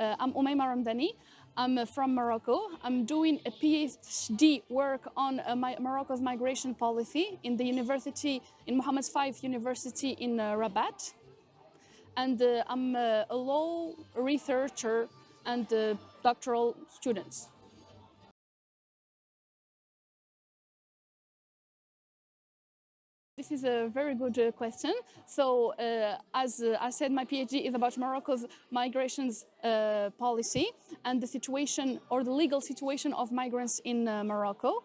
I'm Oumaima Ramdani. I'm from Morocco. I'm doing a PhD work on Morocco's migration policy in the university, in Mohammed's 5 University in Rabat. And I'm a law researcher and doctoral student. This is a very good question. So, as I said, my PhD is about Morocco's migrations policy and the situation or the legal situation of migrants in Morocco.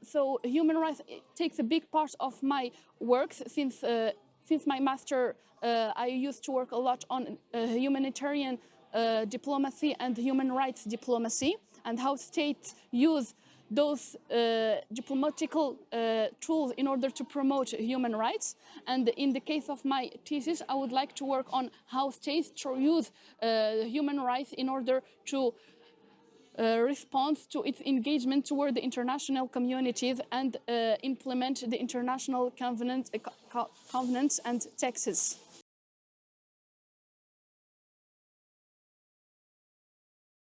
So, human rights takes a big part of my work since my master. I used to work a lot on humanitarian diplomacy and human rights diplomacy and how states use those diplomatical tools in order to promote human rights. And in the case of my thesis, I would like to work on how states use human rights in order to respond to its engagement toward the international communities and implement the international covenants and texts.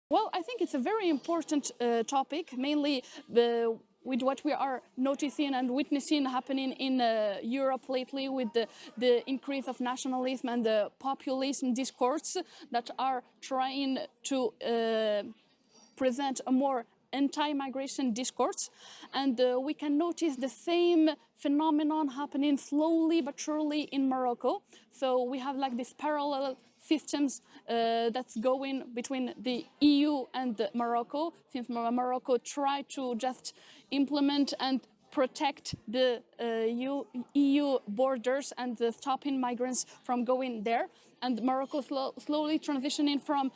Well, I think it's a very important topic, mainly with what we are noticing and witnessing happening in Europe lately with the increase of nationalism and the populism discourse that are trying to present a more anti-migration discourse. And we can notice the same phenomenon happening slowly but surely in Morocco. So we have like these parallel systems that's going between the EU and Morocco, since Morocco tried to just implement and protect the EU borders and stopping migrants from going there. And Morocco slowly transitioning from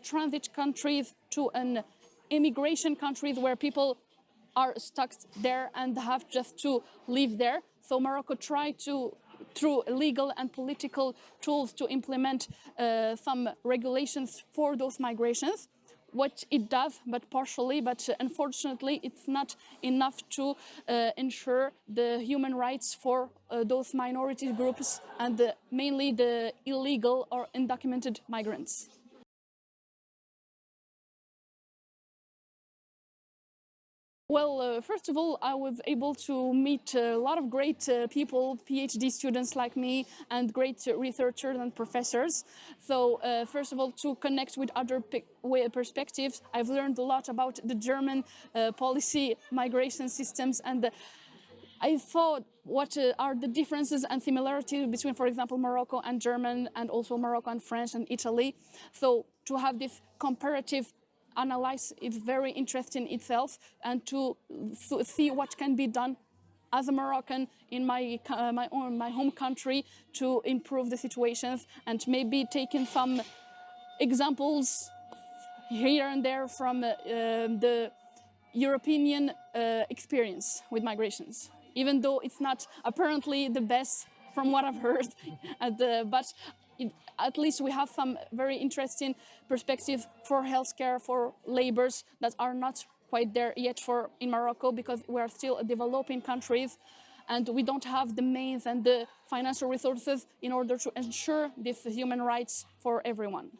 transit countries to an immigration countries where people are stuck there and have just to live there. So Morocco tried to, through legal and political tools, to implement some regulations for those migrations. What it does, but partially, but unfortunately it's not enough to ensure the human rights for those minority groups and mainly the illegal or undocumented migrants. Well, first of all, I was able to meet a lot of great people, PhD students like me, and great researchers and professors. So, first of all, to connect with other perspectives, I've learned a lot about the German policy migration systems, and I thought what are the differences and similarities between, for example, Morocco and German, and also Morocco and French and Italy. So, to have this comparative analyze is very interesting itself, and to see what can be done as a Moroccan in my home country to improve the situations, and maybe taking some examples here and there from the European experience with migrations, even though it's not apparently the best from what I've heard, but at least we have some very interesting perspectives for healthcare, for laborers that are not quite there yet in Morocco, because we are still a developing countries and we don't have the means and the financial resources in order to ensure these human rights for everyone.